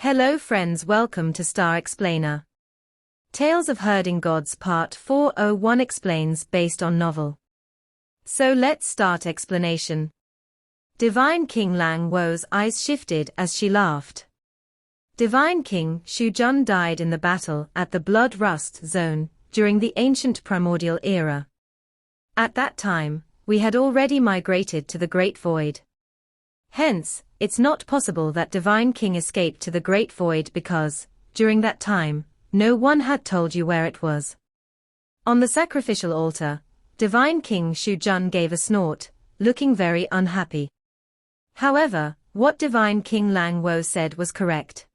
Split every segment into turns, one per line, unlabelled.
Hello friends, welcome to Star Explainer. Tales of Herding Gods Part 401 explains based on novel. So let's start explanation. Divine King Lang Wo's eyes shifted as she laughed. Divine King Shu Jun died in the battle at the Blood Rust Zone during the ancient primordial era. At that time, we had already migrated to the Great Void. Hence, it's not possible that Divine King escaped to the Great Void because, during that time, no one had told you where it was. On the sacrificial altar, Divine King Shu Jun gave a snort, looking very unhappy. However, what Divine King Lang Wo said was correct.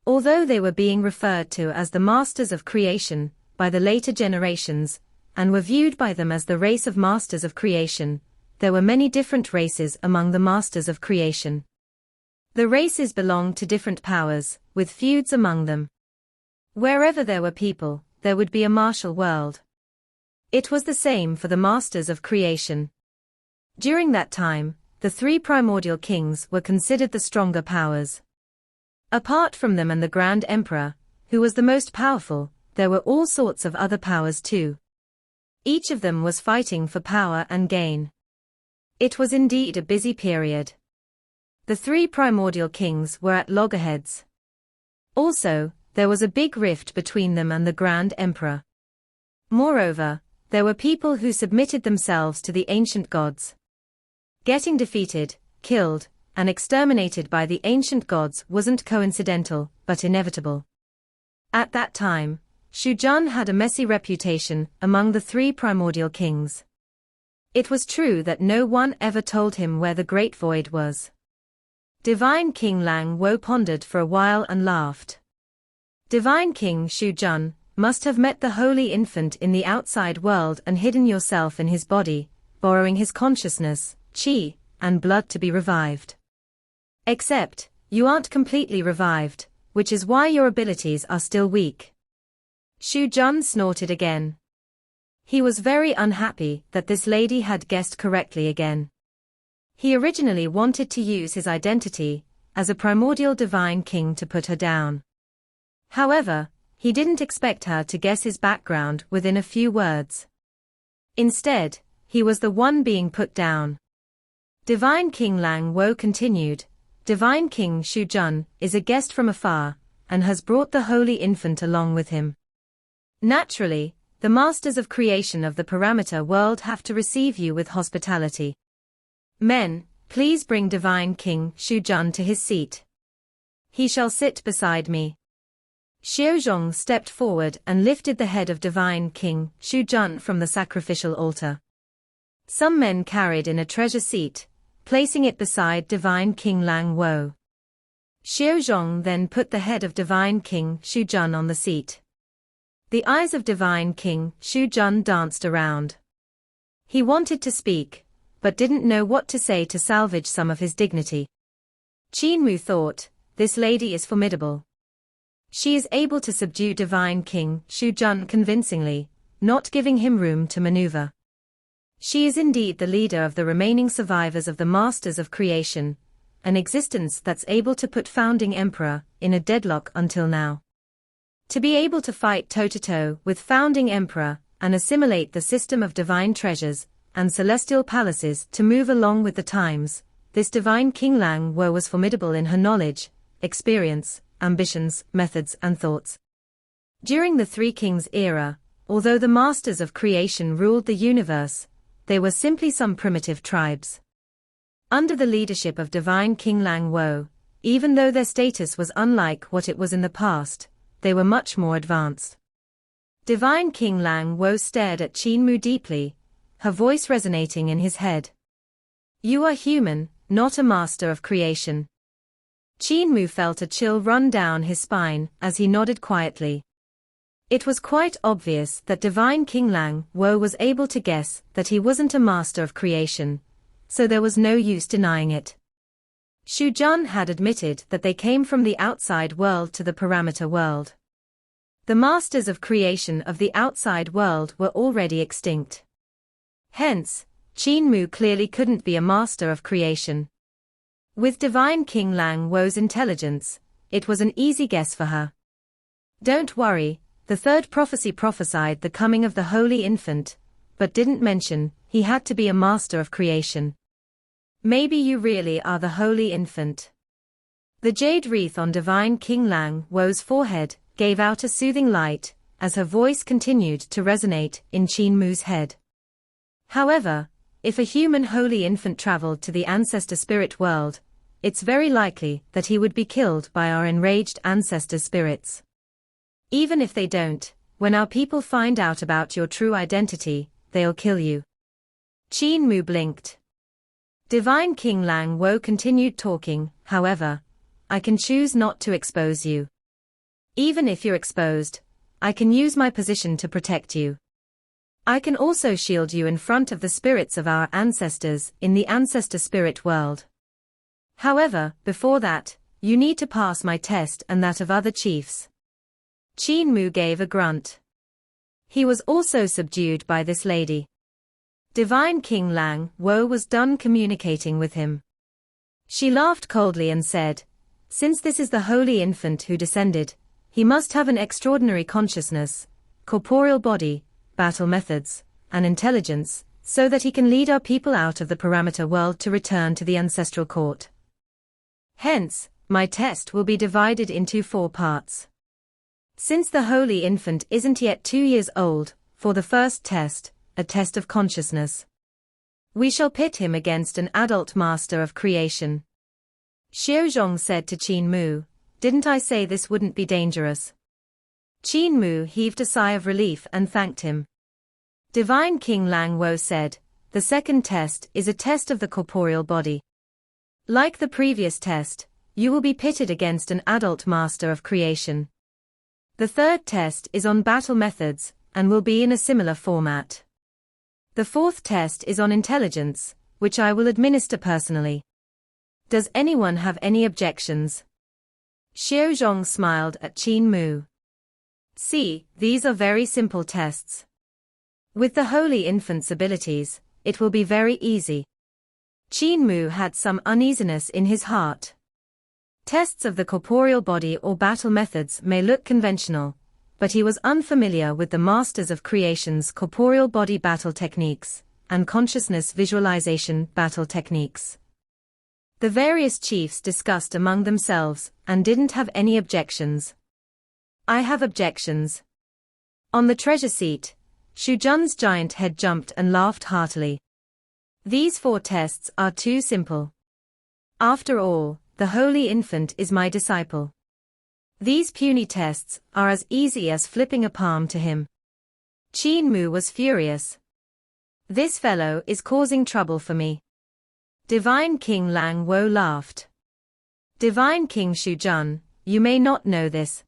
Although they were being referred to as the Masters of Creation by the later generations, and were viewed by them as the race of Masters of Creation, there were many different races among the Masters of Creation. The races belonged to different powers, with feuds among them. Wherever there were people, there would be a martial world. It was the same for the Masters of Creation. During that time, the three primordial kings were considered the stronger powers. Apart from them and the Grand Emperor, who was the most powerful, there were all sorts of other powers too. Each of them was fighting for power and gain. It was indeed a busy period. The three primordial kings were at loggerheads. Also, there was a big rift between them and the Grand Emperor. Moreover, there were people who submitted themselves to the ancient gods. Getting defeated, killed, and exterminated by the ancient gods wasn't coincidental, but inevitable. At that time, Shu Jun had a messy reputation among the three primordial kings. It was true that no one ever told him where the Great Void was. Divine King Lang Wo pondered for a while and laughed. Divine King Shu Jun must have met the Holy Infant in the outside world and hidden yourself in his body, borrowing his consciousness, chi, and blood to be revived. Except, you aren't completely revived, which is why your abilities are still weak. Shu Jun snorted again. He was very unhappy that this lady had guessed correctly again. He originally wanted to use his identity as a primordial divine king to put her down. However, he didn't expect her to guess his background within a few words. Instead, he was the one being put down. Divine King Lang Wo continued, Divine King Shu Jun is a guest from afar, and has brought the Holy Infant along with him. Naturally, the Masters of Creation of the Parameter world have to receive you with hospitality. Men, please bring Divine King Shu Jun to his seat. He shall sit beside me. Xiaozhong stepped forward and lifted the head of Divine King Shu Jun from the sacrificial altar. Some men carried in a treasure seat, placing it beside Divine King Lang Wo. Xiaozhong then put the head of Divine King Shu Jun on the seat. The eyes of Divine King Shu Jun danced around. He wanted to speak, but didn't know what to say to salvage some of his dignity. Qin Mu thought, this lady is formidable. She is able to subdue Divine King Shu Jun convincingly, not giving him room to maneuver. She is indeed the leader of the remaining survivors of the Masters of Creation, an existence that's able to put Founding Emperor in a deadlock until now. To be able to fight toe-to-toe with Founding Emperor and assimilate the system of divine treasures and celestial palaces to move along with the times, this Divine King Lang Wo was formidable in her knowledge, experience, ambitions, methods and thoughts. During the Three Kings era, although the Masters of Creation ruled the universe, they were simply some primitive tribes. Under the leadership of Divine King Lang Wo, even though their status was unlike what it was in the past, they were much more advanced. Divine King Lang Wo stared at Qin Mu deeply, her voice resonating in his head. You are human, not a master of creation. Qin Mu felt a chill run down his spine as he nodded quietly. It was quite obvious that Divine King Lang Wo was able to guess that he wasn't a master of creation, so there was no use denying it. Shu Jun had admitted that they came from the outside world to the parameter world. The Masters of Creation of the outside world were already extinct. Hence, Qin Mu clearly couldn't be a master of creation. With Divine King Lang Wo's intelligence, it was an easy guess for her. Don't worry, the third prophecy prophesied the coming of the Holy Infant, but didn't mention he had to be a master of creation. Maybe you really are the Holy Infant. The jade wreath on divine King Lang Wo's forehead gave out a soothing light, as her voice continued to resonate in Qin Mu's head. However, if a human Holy Infant traveled to the ancestor spirit world, it's very likely that he would be killed by our enraged ancestor spirits. Even if they don't, when our people find out about your true identity, they'll kill you. Qin Mu blinked. Divine King Lang Wo continued talking, however, I can choose not to expose you. Even if you're exposed, I can use my position to protect you. I can also shield you in front of the spirits of our ancestors in the ancestor spirit world. However, before that, you need to pass my test and that of other chiefs. Qin Mu gave a grunt. He was also subdued by this lady. Divine King Lang Wo was done communicating with him. She laughed coldly and said, since this is the Holy Infant who descended, he must have an extraordinary consciousness, corporeal body, battle methods, and intelligence, so that he can lead our people out of the parameter world to return to the ancestral court. Hence, my test will be divided into 4 parts. Since the Holy Infant isn't yet 2 years old, for the first test, a test of consciousness, we shall pit him against an adult master of creation. Xiaozhong said to Qin Mu, didn't I say this wouldn't be dangerous? Qin Mu heaved a sigh of relief and thanked him. Divine King Lang Wo said, the second test is a test of the corporeal body. Like the previous test, you will be pitted against an adult master of creation. The third test is on battle methods, and will be in a similar format. The fourth test is on intelligence, which I will administer personally. Does anyone have any objections? Xiaozhong smiled at Qin Mu. See, these are very simple tests. With the Holy Infant's abilities, it will be very easy. Qin Mu had some uneasiness in his heart. Tests of the corporeal body or battle methods may look conventional, but he was unfamiliar with the Masters of Creation's corporeal body battle techniques, and consciousness visualization battle techniques. The various chiefs discussed among themselves, and didn't have any objections. I have objections. On the treasure seat, Shu Jun's giant head jumped and laughed heartily. These 4 tests are too simple. After all, the Holy Infant is my disciple. These puny tests are as easy as flipping a palm to him. Qin Mu was furious. This fellow is causing trouble for me. Divine King Lang Wo laughed. Divine King Shu Jun, you may not know this.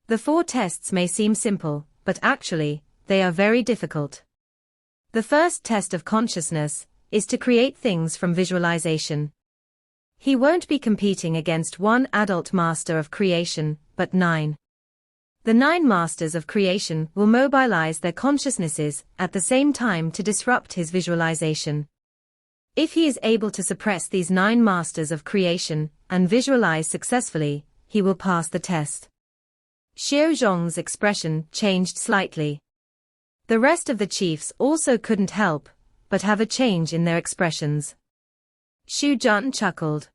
The 4 tests may seem simple, but actually, they are very difficult. The first test of consciousness is to create things from visualization. He won't be competing against 1 adult master of creation, but 9. The 9 masters of creation will mobilize their consciousnesses at the same time to disrupt his visualization. If he is able to suppress these 9 masters of creation and visualize successfully, he will pass the test. Xiaozhong's expression changed slightly. The rest of the chiefs also couldn't help but have a change in their expressions. Shu Jun chuckled.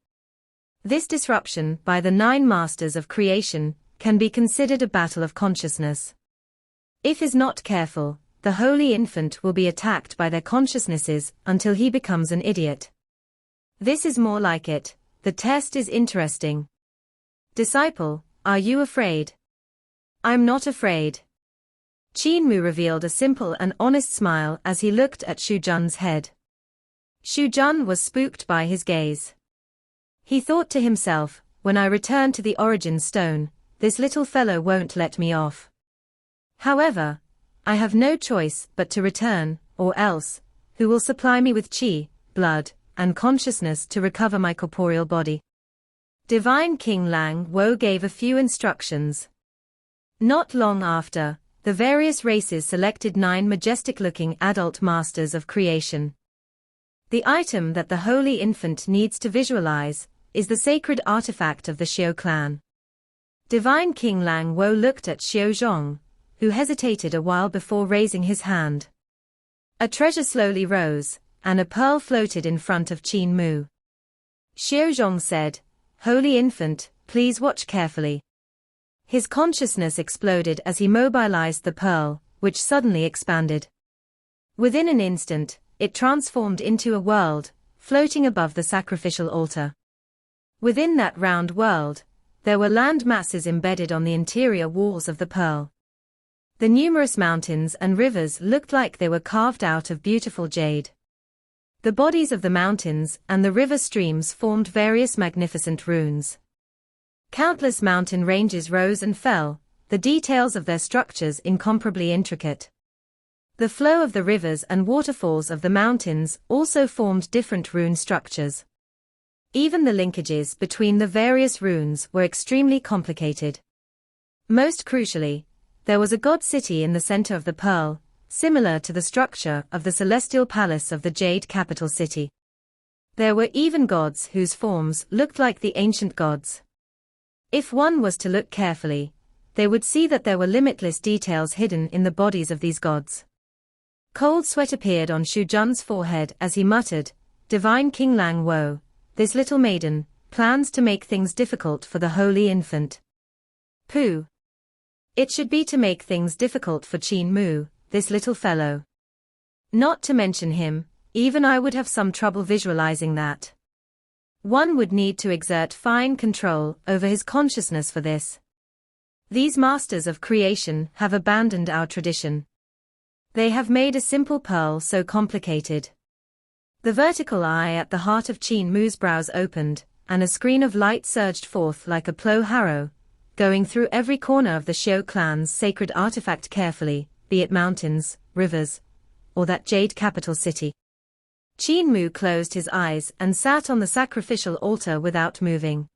This disruption by the 9 masters of creation can be considered a battle of consciousness. If he is not careful, the Holy Infant will be attacked by their consciousnesses until he becomes an idiot. This is more like it. The test is interesting. Disciple, are you afraid? I'm not afraid. Qin Mu revealed a simple and honest smile as he looked at Shu Jun's head. Shu Jun was spooked by his gaze. He thought to himself, when I return to the origin stone, this little fellow won't let me off. However, I have no choice but to return, or else, who will supply me with qi, blood, and consciousness to recover my corporeal body? Divine King Lang Wo gave a few instructions. Not long after, the various races selected 9 majestic-looking adult masters of creation. The item that the Holy Infant needs to visualize is the sacred artifact of the Xiao clan. Divine King Lang Wo looked at Xiao Zhong, who hesitated a while before raising his hand. A treasure slowly rose, and a pearl floated in front of Qin Mu. Xiao Zhong said, "Holy Infant, please watch carefully." His consciousness exploded as he mobilized the pearl, which suddenly expanded. Within an instant, it transformed into a world, floating above the sacrificial altar. Within that round world, there were land masses embedded on the interior walls of the pearl. The numerous mountains and rivers looked like they were carved out of beautiful jade. The bodies of the mountains and the river streams formed various magnificent runes. Countless mountain ranges rose and fell, the details of their structures incomparably intricate. The flow of the rivers and waterfalls of the mountains also formed different rune structures. Even the linkages between the various runes were extremely complicated. Most crucially, there was a god city in the center of the pearl, similar to the structure of the celestial palace of the jade capital city. There were even gods whose forms looked like the ancient gods. If one was to look carefully, they would see that there were limitless details hidden in the bodies of these gods. Cold sweat appeared on Xu Jun's forehead as he muttered, "Divine King Lang Wo, this little maiden plans to make things difficult for the Holy Infant." Pooh! It should be to make things difficult for Qin Mu, this little fellow. Not to mention him, even I would have some trouble visualizing that. One would need to exert fine control over his consciousness for this. These masters of creation have abandoned our tradition. They have made a simple pearl so complicated. The vertical eye at the heart of Qin Mu's brows opened, and a screen of light surged forth like a plow harrow, going through every corner of the Xiao clan's sacred artifact carefully, be it mountains, rivers, or that jade capital city. Qin Mu closed his eyes and sat on the sacrificial altar without moving.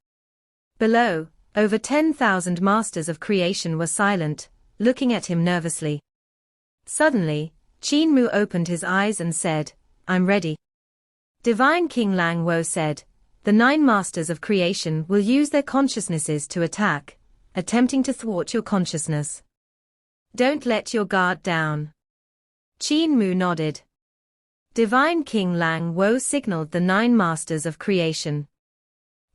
Below, over 10,000 masters of creation were silent, looking at him nervously. Suddenly, Qin Mu opened his eyes and said, "I'm ready." Divine King Lang Wo said, "The 9 masters of creation will use their consciousnesses to attack, attempting to thwart your consciousness. Don't let your guard down." Qin Mu nodded. Divine King Lang Wo signaled the 9 masters of creation.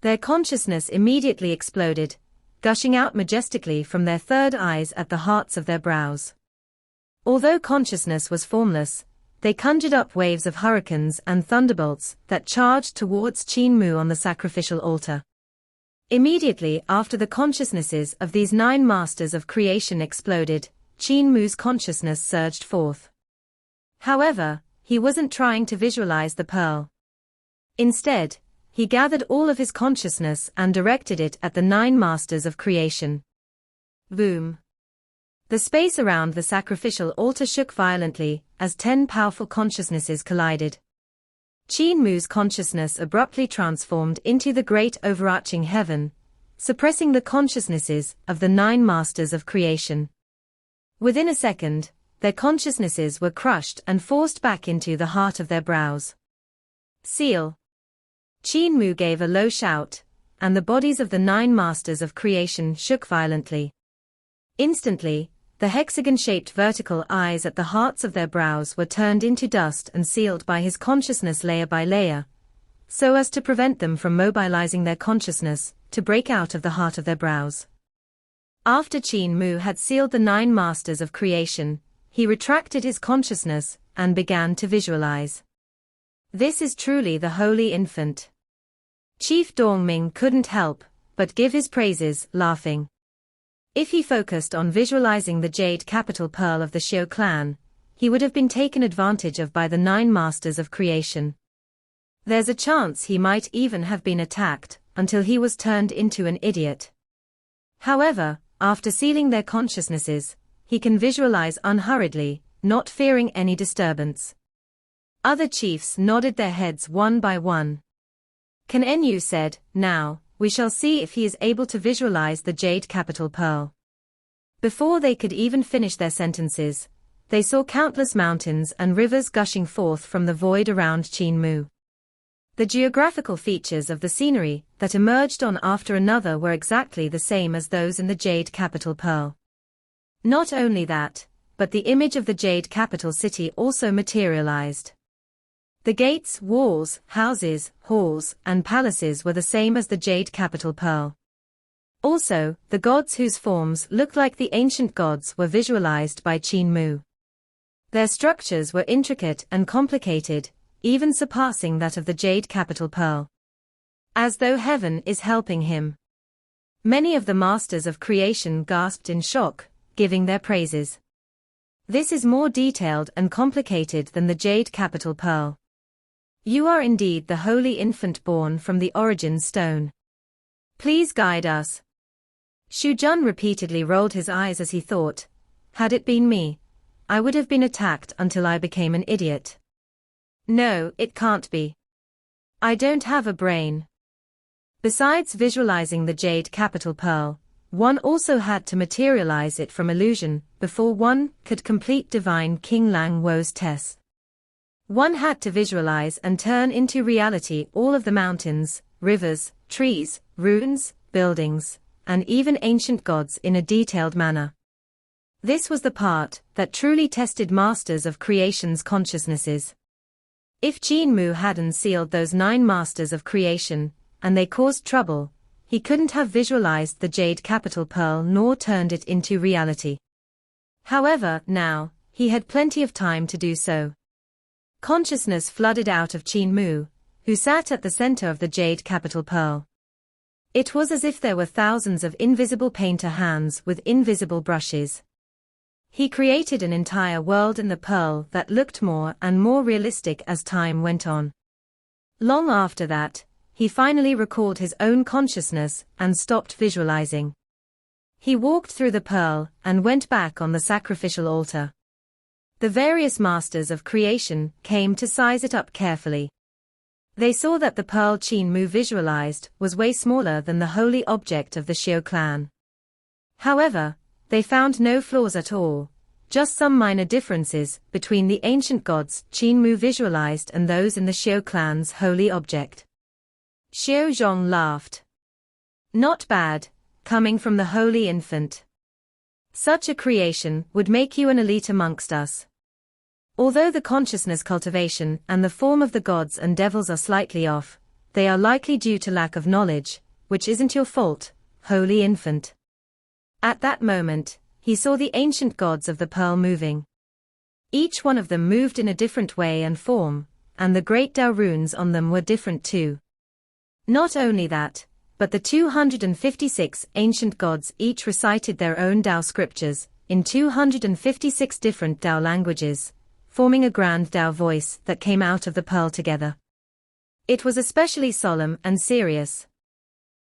Their consciousness immediately exploded, gushing out majestically from their third eyes at the hearts of their brows. Although consciousness was formless, they conjured up waves of hurricanes and thunderbolts that charged towards Qin Mu on the sacrificial altar. Immediately after the consciousnesses of these 9 masters of creation exploded, Qin Mu's consciousness surged forth. However, he wasn't trying to visualize the pearl. Instead, he gathered all of his consciousness and directed it at the 9 masters of creation. Boom! The space around the sacrificial altar shook violently as 10 powerful consciousnesses collided. Qin Mu's consciousness abruptly transformed into the great overarching heaven, suppressing the consciousnesses of the 9 masters of creation. Within a second, their consciousnesses were crushed and forced back into the heart of their brows. Seal! Qin Mu gave a low shout, and the bodies of the 9 masters of creation shook violently. Instantly, the hexagon-shaped vertical eyes at the hearts of their brows were turned into dust and sealed by his consciousness layer by layer, so as to prevent them from mobilizing their consciousness to break out of the heart of their brows. After Qin Mu had sealed the 9 masters of creation, he retracted his consciousness and began to visualize. This is truly the Holy Infant. Chief Dongming couldn't help but give his praises, laughing. If he focused on visualizing the jade capital pearl of the Xiao clan, he would have been taken advantage of by the 9 masters of creation. There's a chance he might even have been attacked until he was turned into an idiot. However, after sealing their consciousnesses, he can visualize unhurriedly, not fearing any disturbance. Other chiefs nodded their heads one by one. Qin Mu said, "Now, we shall see if he is able to visualize the jade capital pearl." Before they could even finish their sentences, they saw countless mountains and rivers gushing forth from the void around Qin Mu. The geographical features of the scenery that emerged on after another were exactly the same as those in the jade capital pearl. Not only that, but the image of the jade capital city also materialized. The gates, walls, houses, halls, and palaces were the same as the jade capital pearl. Also, the gods whose forms looked like the ancient gods were visualized by Qin Mu. Their structures were intricate and complicated, even surpassing that of the jade capital pearl. As though heaven is helping him. Many of the masters of creation gasped in shock, giving their praises. This is more detailed and complicated than the jade capital pearl. You are indeed the holy infant born from the origin stone. Please guide us. Shu Jun repeatedly rolled his eyes as he thought, had it been me, I would have been attacked until I became an idiot. No, it can't be. I don't have a brain. Besides visualizing the jade capital pearl, one also had to materialize it from illusion before one could complete divine King Lang Wo's test. One had to visualize and turn into reality all of the mountains, rivers, trees, ruins, buildings, and even ancient gods in a detailed manner. This was the part that truly tested masters of creation's consciousnesses. If Qin Mu hadn't sealed those 9 masters of creation, and they caused trouble, he couldn't have visualized the jade capital pearl nor turned it into reality. However, now, he had plenty of time to do so. Consciousness flooded out of Qin Mu, who sat at the center of the jade capital pearl. It was as if there were thousands of invisible painter hands with invisible brushes. He created an entire world in the pearl that looked more and more realistic as time went on. Long after that, he finally recalled his own consciousness and stopped visualizing. He walked through the pearl and went back on the sacrificial altar. The various masters of creation came to size it up carefully. They saw that the pearl Qin Mu visualized was way smaller than the holy object of the Xiao clan. However, they found no flaws at all, just some minor differences between the ancient gods Qin Mu visualized and those in the Xiao clan's holy object. Xiao Zhong laughed. Not bad, coming from the holy infant. Such a creation would make you an elite amongst us. Although the consciousness cultivation and the form of the gods and devils are slightly off, they are likely due to lack of knowledge, which isn't your fault, holy infant. At that moment, he saw the ancient gods of the pearl moving. Each one of them moved in a different way and form, and the great Tao runes on them were different too. Not only that, but the 256 ancient gods each recited their own Tao scriptures, in 256 different Tao languages, forming a grand Tao voice that came out of the pearl together. It was especially solemn and serious.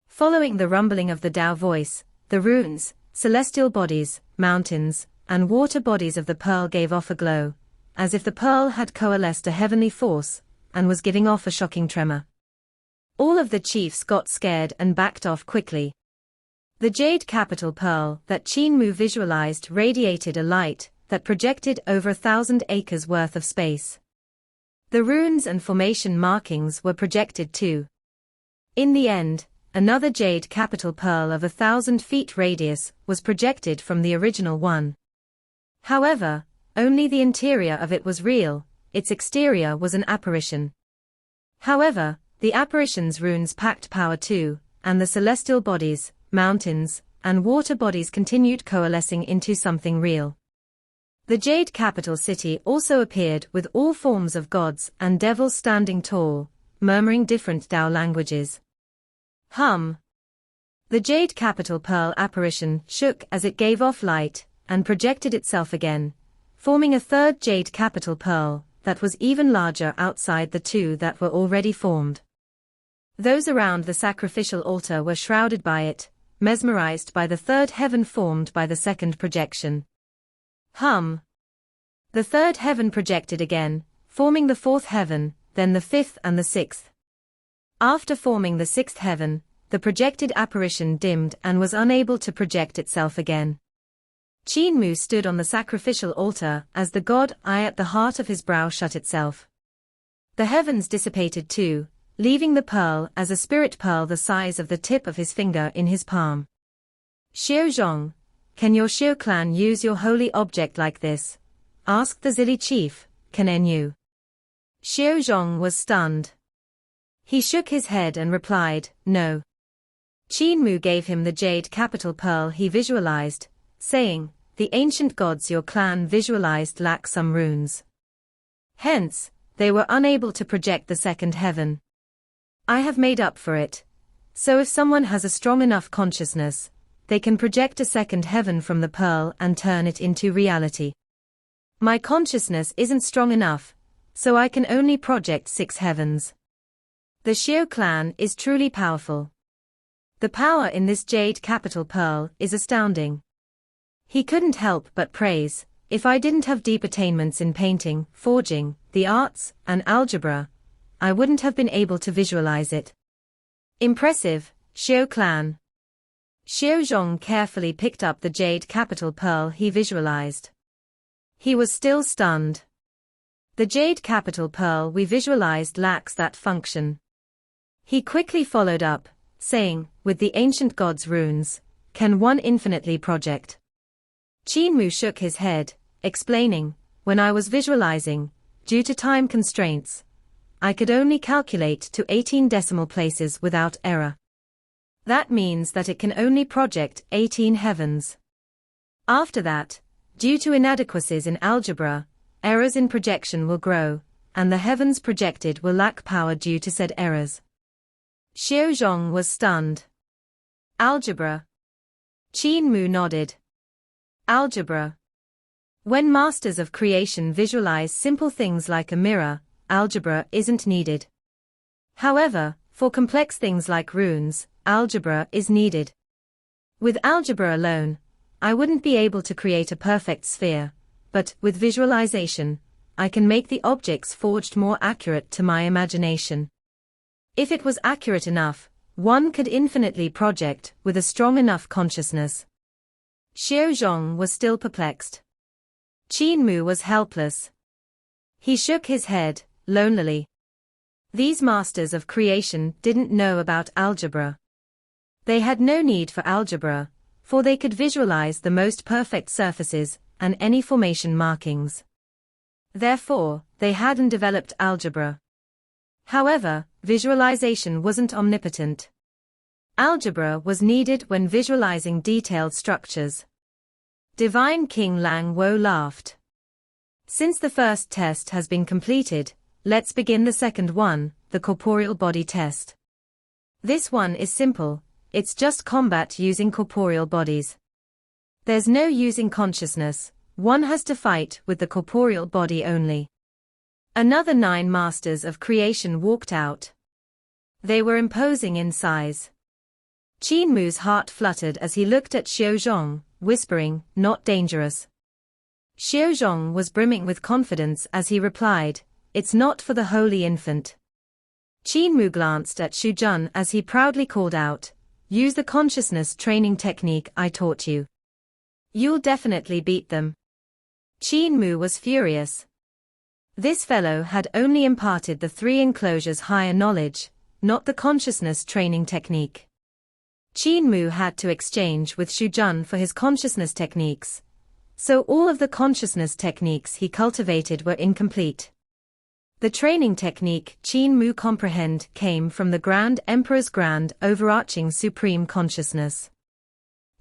Following the rumbling of the Tao voice, the runes, celestial bodies, mountains, and water bodies of the pearl gave off a glow, as if the pearl had coalesced a heavenly force, and was giving off a shocking tremor. All of the chiefs got scared and backed off quickly. The jade capital pearl that Qin Mu visualized radiated a light that projected over 1,000 acres worth of space. The runes and formation markings were projected too. In the end, another jade capital pearl of 1,000 feet radius was projected from the original one. However, only the interior of it was real, its exterior was an apparition. However, the apparition's runes packed power too, and the celestial bodies, mountains, and water bodies continued coalescing into something real. The jade capital city also appeared with all forms of gods and devils standing tall, murmuring different Tao languages. Hum. The jade capital pearl apparition shook as it gave off light, and projected itself again, forming a third jade capital pearl that was even larger outside the 2 that were already formed. Those around the sacrificial altar were shrouded by it, mesmerized by the third heaven formed by the second projection. Hum. The third heaven projected again, forming the 4th heaven, then the 5th and the 6th. After forming the 6th heaven, the projected apparition dimmed and was unable to project itself again. Qin Mu stood on the sacrificial altar as the god eye at the heart of his brow shut itself. The heavens dissipated too, leaving the pearl as a spirit pearl the size of the tip of his finger in his palm. Xiao Zhong, can your Xiao clan use your holy object like this? Asked the Zili chief, Qin Mu. Xiao Zhong was stunned. He shook his head and replied, no. Qin Mu gave him the jade capital pearl he visualized, saying, the ancient gods your clan visualized lack some runes. Hence, they were unable to project the second heaven. I have made up for it. So if someone has a strong enough consciousness, they can project a second heaven from the pearl and turn it into reality. My consciousness isn't strong enough, so I can only project 6 heavens. The Xiao clan is truly powerful. The power in this jade capital pearl is astounding. He couldn't help but praise, if I didn't have deep attainments in painting, forging, the arts, and algebra, I wouldn't have been able to visualize it. Impressive, Xiao clan. Xiao Zhong carefully picked up the jade capital pearl he visualized. He was still stunned. The jade capital pearl we visualized lacks that function. He quickly followed up, saying, with the ancient gods' runes, can one infinitely project? Qin Mu shook his head, explaining, when I was visualizing, due to time constraints, I could only calculate to 18 decimal places without error. That means that it can only project 18 heavens. After that, due to inadequacies in algebra, errors in projection will grow, and the heavens projected will lack power due to said errors. Xiao Zhong was stunned. Algebra. Qin Mu nodded. Algebra. When masters of creation visualize simple things like a mirror, algebra isn't needed. However, for complex things like runes, algebra is needed. With algebra alone, I wouldn't be able to create a perfect sphere, but with visualization, I can make the objects forged more accurate to my imagination. If it was accurate enough, one could infinitely project with a strong enough consciousness. Xiao Zhong was still perplexed. Qin Mu was helpless. He shook his head, lonelily. These masters of creation didn't know about algebra. They had no need for algebra, for they could visualize the most perfect surfaces and any formation markings. Therefore, they hadn't developed algebra. However, visualization wasn't omnipotent. Algebra was needed when visualizing detailed structures. Divine King Lang Wo laughed. Since the first test has been completed, let's begin the second one, the corporeal body test. This one is simple, it's just combat using corporeal bodies. There's no using consciousness, one has to fight with the corporeal body only. Another 9 masters of creation walked out. They were imposing in size. Qin Mu's heart fluttered as he looked at Xiao Zhong, whispering, not dangerous. Xiao Zhong was brimming with confidence as he replied, it's not for the holy infant. Qin Mu glanced at Xu Jun as he proudly called out, use the consciousness training technique I taught you. You'll definitely beat them. Qin Mu was furious. This fellow had only imparted the 3 enclosures higher knowledge, not the consciousness training technique. Qin Mu had to exchange with Xu Jun for his consciousness techniques, so all of the consciousness techniques he cultivated were incomplete. The training technique Qin Mu comprehend came from the Grand Emperor's grand overarching supreme consciousness.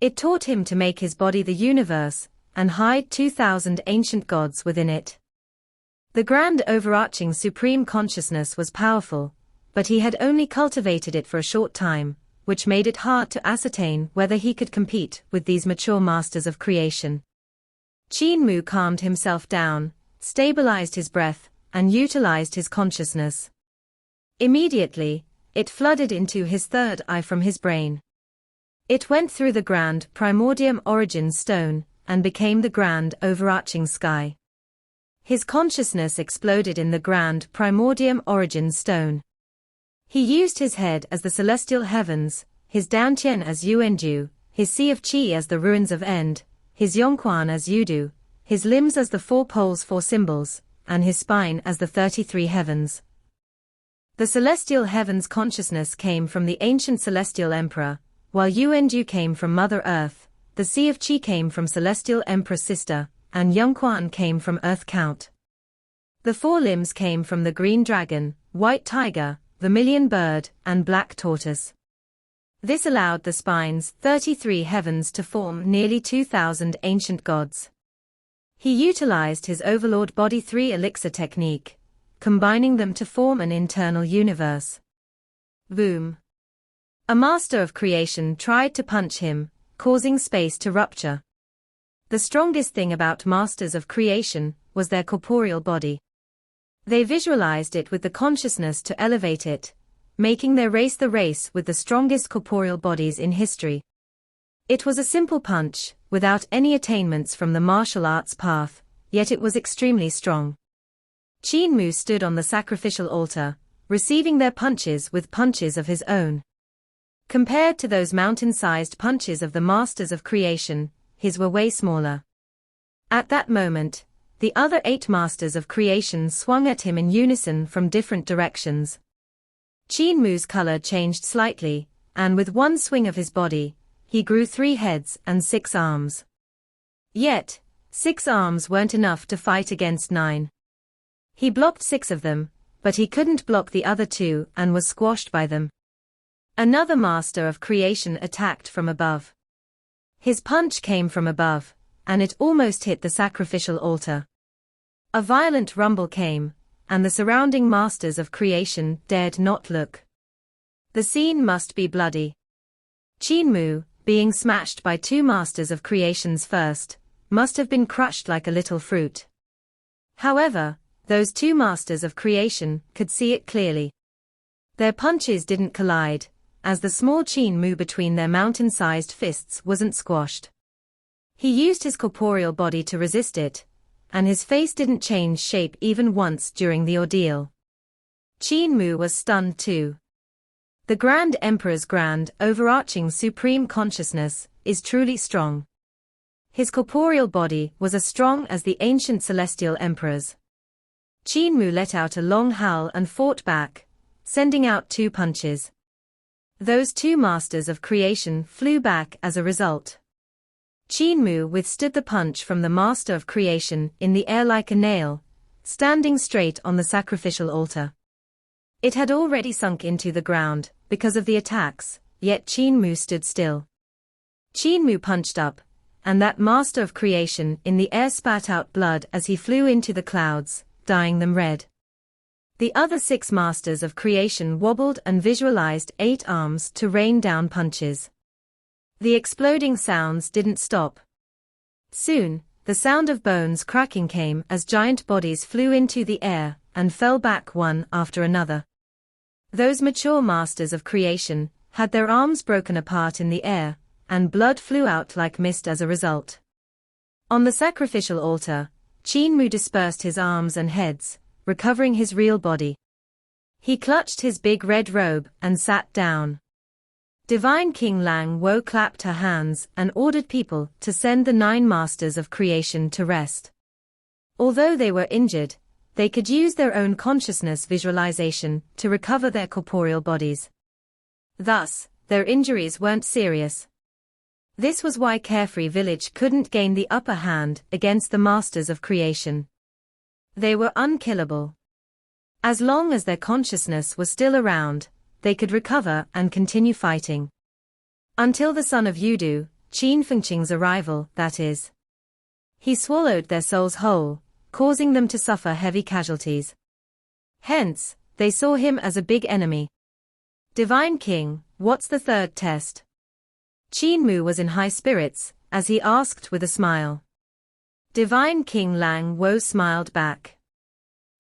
It taught him to make his body the universe, and hide 2,000 ancient gods within it. The grand overarching supreme consciousness was powerful, but he had only cultivated it for a short time, which made it hard to ascertain whether he could compete with these mature masters of creation. Qin Mu calmed himself down, stabilized his breath, and utilized his consciousness. Immediately, it flooded into his third eye from his brain. It went through the grand primordium origin stone, and became the grand overarching sky. His consciousness exploded in the grand primordium origin stone. He used his head as the celestial heavens, his Dantian as Yuanju, his sea of Qi as the ruins of End, his Yongquan as Yudu, his limbs as the 4 poles 4 symbols, and his spine as the 33 heavens. The celestial heavens consciousness came from the ancient celestial emperor, while Yuanju came from Mother Earth, the Sea of Qi came from celestial emperor sister, and Yongquan came from Earth Count. The four limbs came from the green dragon, white tiger, vermilion bird, and black tortoise. This allowed the spine's 33 heavens to form nearly 2,000 ancient gods. He utilized his overlord body 3 elixir technique, combining them to form an internal universe. Boom. A master of creation tried to punch him, causing space to rupture. The strongest thing about masters of creation was their corporeal body. They visualized it with the consciousness to elevate it, making their race the race with the strongest corporeal bodies in history. It was a simple punch, without any attainments from the martial arts path, yet it was extremely strong. Qin Mu stood on the sacrificial altar, receiving their punches with punches of his own. Compared to those mountain-sized punches of the masters of creation, his were way smaller. At that moment, the other 8 masters of creation swung at him in unison from different directions. Qin Mu's color changed slightly, and with one swing of his body, he grew 3 heads and 6 arms. Yet, 6 arms weren't enough to fight against 9. He blocked 6 of them, but he couldn't block the other 2 and was squashed by them. Another master of creation attacked from above. His punch came from above, and it almost hit the sacrificial altar. A violent rumble came, and the surrounding masters of creation dared not look. The scene must be bloody. Qin Mu, being smashed by 2 masters of creations first, must have been crushed like a little fruit. However, those 2 masters of creation could see it clearly. Their punches didn't collide, as the small Qin Mu between their mountain-sized fists wasn't squashed. He used his corporeal body to resist it, and his face didn't change shape even once during the ordeal. Qin Mu was stunned too. The Grand Emperor's grand, overarching supreme consciousness is truly strong. His corporeal body was as strong as the ancient celestial emperor's. Qin Mu let out a long howl and fought back, sending out 2 punches. Those 2 masters of creation flew back as a result. Qin Mu withstood the punch from the master of creation in the air like a nail, standing straight on the sacrificial altar. It had already sunk into the ground because of the attacks, yet Qin Mu stood still. Qin Mu punched up, and that master of creation in the air spat out blood as he flew into the clouds, dyeing them red. The other 6 masters of creation wobbled and visualized 8 arms to rain down punches. The exploding sounds didn't stop. Soon, the sound of bones cracking came as giant bodies flew into the air and fell back one after another. Those mature masters of creation had their arms broken apart in the air, and blood flew out like mist as a result. On the sacrificial altar, Qin Mu dispersed his arms and heads, recovering his real body. He clutched his big red robe and sat down. Divine King Lang Wo clapped her hands and ordered people to send the 9 masters of creation to rest. Although they were injured, they could use their own consciousness visualization to recover their corporeal bodies. Thus, their injuries weren't serious. This was why Carefree Village couldn't gain the upper hand against the masters of creation. They were unkillable. As long as their consciousness was still around, they could recover and continue fighting. Until the son of Yudu, Qin Fengqing's arrival, that is. He swallowed their souls whole, causing them to suffer heavy casualties. Hence, they saw him as a big enemy. Divine King, what's the 3rd test? Qin Mu was in high spirits, as he asked with a smile. Divine King Lang Wo smiled back.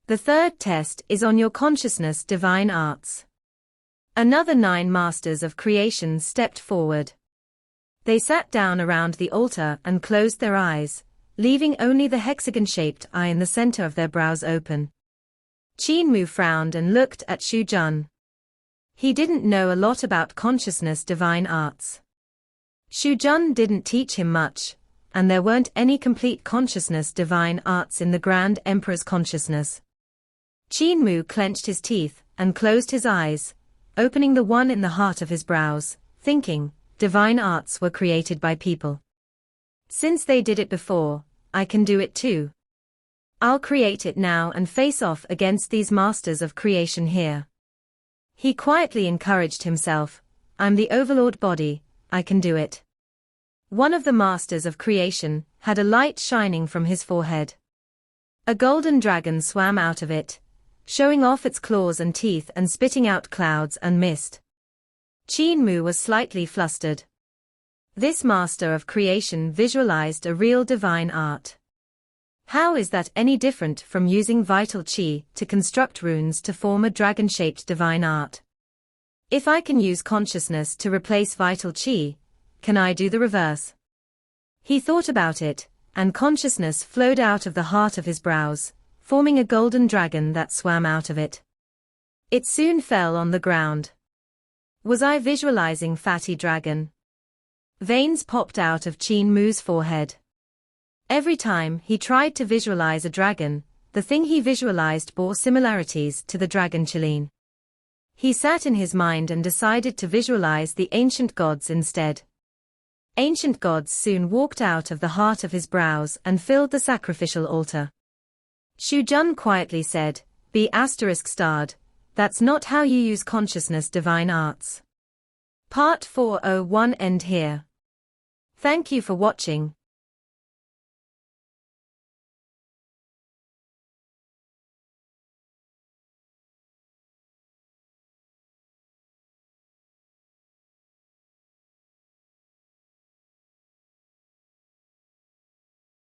The 3rd test is on your consciousness divine arts. Another 9 masters of creation stepped forward. They sat down around the altar and closed their eyes, leaving only the hexagon-shaped eye in the center of their brows open. Qin Mu frowned and looked at Xu Jun. He didn't know a lot about consciousness divine arts. Xu Jun didn't teach him much, and there weren't any complete consciousness divine arts in the Grand Emperor's consciousness. Qin Mu clenched his teeth and closed his eyes, opening the one in the heart of his brows, thinking, divine arts were created by people. Since they did it before, I can do it too. I'll create it now and face off against these masters of creation here. He quietly encouraged himself, I'm the overlord body, I can do it. One of the masters of creation had a light shining from his forehead. A golden dragon swam out of it, showing off its claws and teeth and spitting out clouds and mist. Qin Mu was slightly flustered. This master of creation visualized a real divine art. How is that any different from using vital qi to construct runes to form a dragon-shaped divine art? If I can use consciousness to replace vital qi, can I do the reverse? He thought about it, and consciousness flowed out of the heart of his brows, forming a golden dragon that swam out of it. It soon fell on the ground. Was I visualizing fatty dragon? Veins popped out of Qin Mu's forehead. Every time he tried to visualize a dragon, the thing he visualized bore similarities to the dragon Qilin. He sat in his mind and decided to visualize the ancient gods instead. Ancient gods soon walked out of the heart of his brows and filled the sacrificial altar. Shu Jun quietly said, "Be ****, that's not how you use consciousness divine arts." Part 401 end here. Thank you for watching.